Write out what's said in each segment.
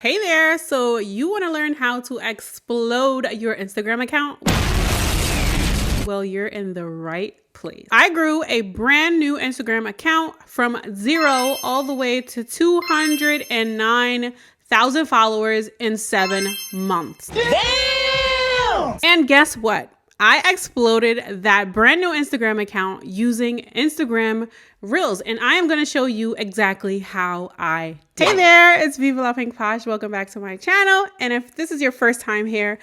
Hey there, so you want to learn how to explode your Instagram account? Well, you're in the right place. I grew a brand new Instagram account from 0 all the way to 209,000 followers in 7 months. Damn! And guess what? I exploded that brand new Instagram account using Instagram Reels, and I am going to show you exactly how I did. Hey there, it's Viva La Pink Posh. Welcome back to my channel. And if this is your first time here,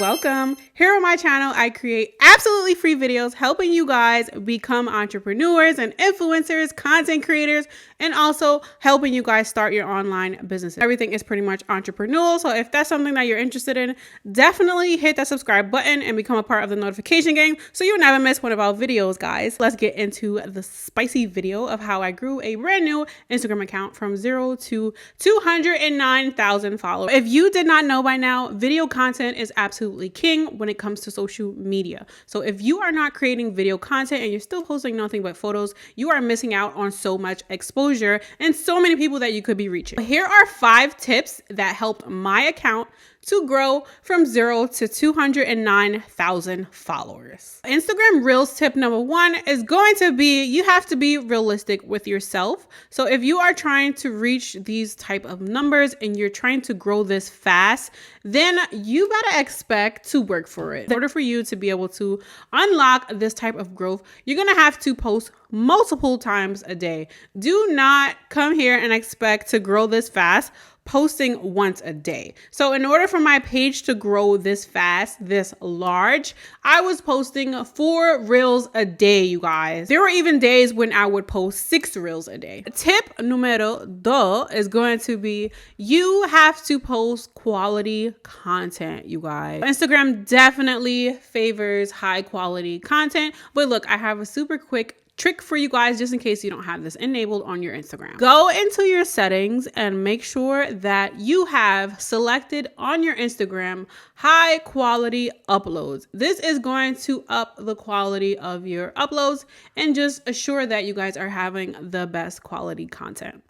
welcome. Here on my channel, I create absolutely free videos helping you guys become entrepreneurs and influencers, content creators, and also helping you guys start your online businesses. Everything is pretty much entrepreneurial. So if that's something that you're interested in, definitely hit that subscribe button and become a part of the notification gang so you'll never miss one of our videos, guys. Let's get into the spicy video of how I grew a brand new Instagram account from 0 to 209,000 followers. If you did not know by now, video content is absolutely king when it comes to social media. So if you are not creating video content and you're still posting nothing but photos, you are missing out on so much exposure and so many people that you could be reaching. Here are 5 tips that helped my account to grow from 0 to 209,000 followers. Instagram Reels tip number 1 is going to be, you have to be realistic with yourself. So if you are trying to reach these type of numbers and you're trying to grow this fast, then you gotta expect to work for it. In order for you to be able to unlock this type of growth, you're gonna have to post multiple times a day. Do not come here and expect to grow this fast posting once a day. So in order for my page to grow this fast, this large, I was posting 4 reels a day, you guys. There were even days when I would post 6 reels a day. Tip numero 2 is going to be, you have to post quality content, you guys. Instagram definitely favors high quality content, but look, I have a super quick trick for you guys just in case you don't have this enabled on your Instagram. Go into your settings and make sure that you have selected on your Instagram high quality uploads. This is going to up the quality of your uploads and just assure that you guys are having the best quality content.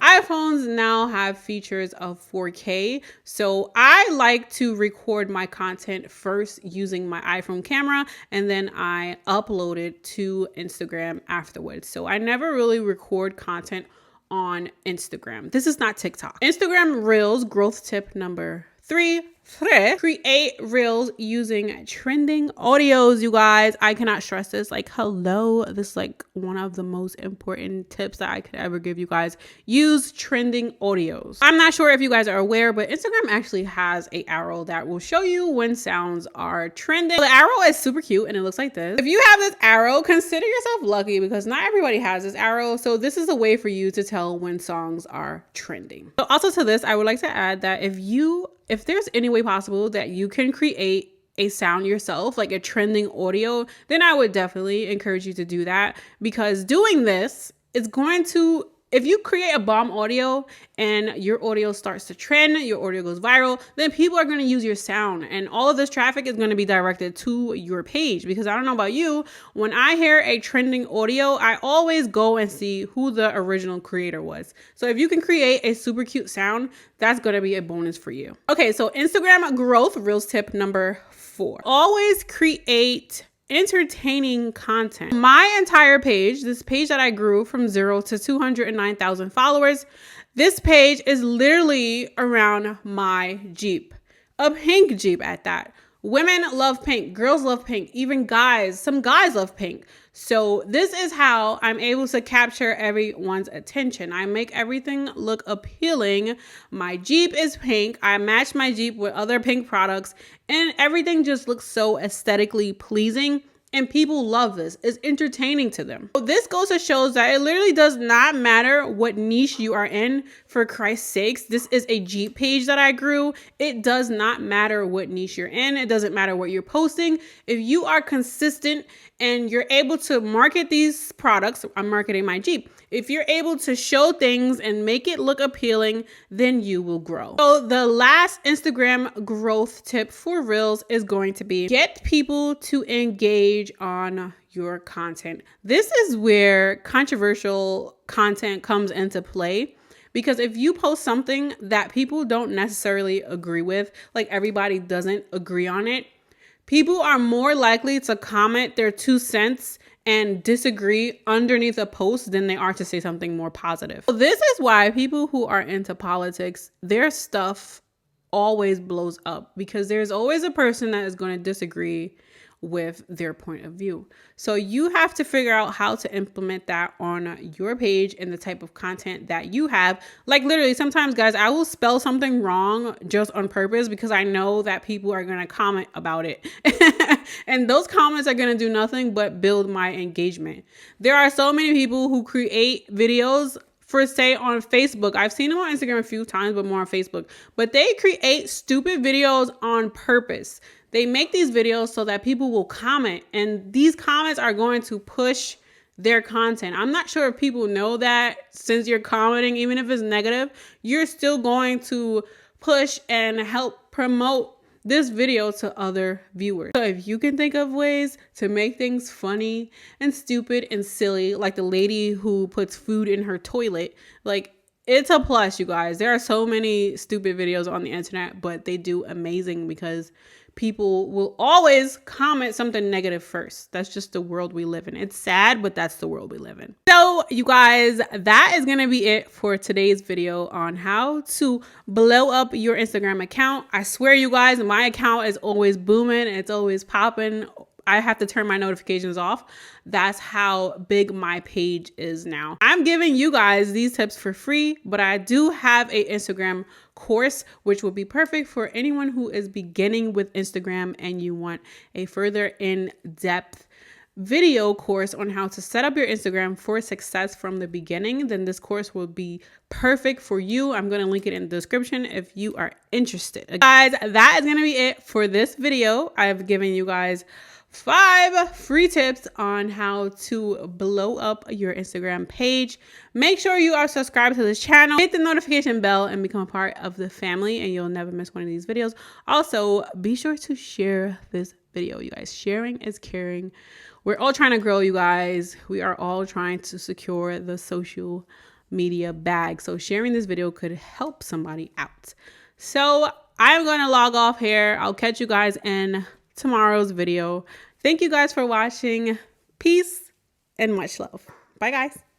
iPhones now have features of 4K, so I like to record my content first using my iPhone camera and then I upload it to Instagram afterwards. So I never really record content on Instagram. This is not TikTok. Instagram Reels growth tip number 3. Create reels using trending audios, you guys. I cannot stress this. Like, hello, this is like one of the most important tips that I could ever give you guys. Use trending audios. I'm not sure if you guys are aware, but Instagram actually has an arrow that will show you when sounds are trending. The arrow is super cute and it looks like this. If you have this arrow, consider yourself lucky because not everybody has this arrow. So this is a way for you to tell when songs are trending. So also to this, I would like to add that if there's any way possible that you can create a sound yourself, like a trending audio, then I would definitely encourage you to do that, because doing this is going to, if you create a bomb audio and your audio starts to trend, your audio goes viral, then people are going to use your sound and all of this traffic is going to be directed to your page. Because I don't know about you, when I hear a trending audio, I always go and see who the original creator was. So if you can create a super cute sound, that's going to be a bonus for you. Okay, so Instagram growth Reels tip number 4. Always create entertaining content. My entire page, this page that I grew from 0 to 209,000 followers, this page is literally around my Jeep, a pink Jeep at that. Women love pink, girls love pink, even guys, some guys love pink. So this is how I'm able to capture everyone's attention. I make everything look appealing. My Jeep is pink. I match my Jeep with other pink products and everything just looks so aesthetically pleasing. And people love this. It's entertaining to them. So this goes to show that it literally does not matter what niche you are in, for Christ's sakes. This is a Jeep page that I grew. It does not matter what niche you're in. It doesn't matter what you're posting. If you are consistent and you're able to market these products, I'm marketing my Jeep. If you're able to show things and make it look appealing, then you will grow. So the last Instagram growth tip for Reels is going to be get people to engage on your content. This is where controversial content comes into play Because if you post something that people don't necessarily agree with, like everybody doesn't agree on it, people are more likely to comment their 2 cents and disagree underneath a post than they are to say something more positive. So this is why people who are into politics, their stuff always blows up, because there's always a person that is going to disagree with their point of view. So you have to figure out how to implement that on your page and the type of content that you have. Like literally sometimes, guys, I will spell something wrong just on purpose because I know that people are going to comment about it. And those comments are going to do nothing but build my engagement. There are so many people who create videos for, say, on Facebook. I've seen them on Instagram a few times, but more on Facebook. But they create stupid videos on purpose. They make these videos so that people will comment, and these comments are going to push their content. I'm not sure if people know that since you're commenting, even if it's negative, you're still going to push and help promote this video to other viewers. So if you can think of ways to make things funny and stupid and silly, like the lady who puts food in her toilet, like, it's a plus, you guys. There are so many stupid videos on the internet, but they do amazing because people will always comment something negative first. That's just the world we live in. It's sad, but that's the world we live in. So you guys, that is going to be it for today's video on how to blow up your Instagram account. I swear, you guys, my account is always booming. It's always popping. I have to turn my notifications off. That's how big my page is now. I'm giving you guys these tips for free, but I do have an Instagram course, which will be perfect for anyone who is beginning with Instagram and you want a further in-depth video course on how to set up your Instagram for success from the beginning. Then this course will be perfect for you. I'm going to link it in the description if you are interested. Guys, that is going to be it for this video. I've given you guys 5 free tips on how to blow up your Instagram page. Make sure you are subscribed to this channel, hit the notification bell, and become a part of the family, and you'll never miss one of these videos. Also, be sure to share this video, you guys. Sharing is caring. We're all trying to grow, you guys. We are all trying to secure the social media bag. So sharing this video could help somebody out. So I'm going to log off here. I'll catch you guys in tomorrow's video. Thank you guys for watching. Peace and much love. Bye, guys.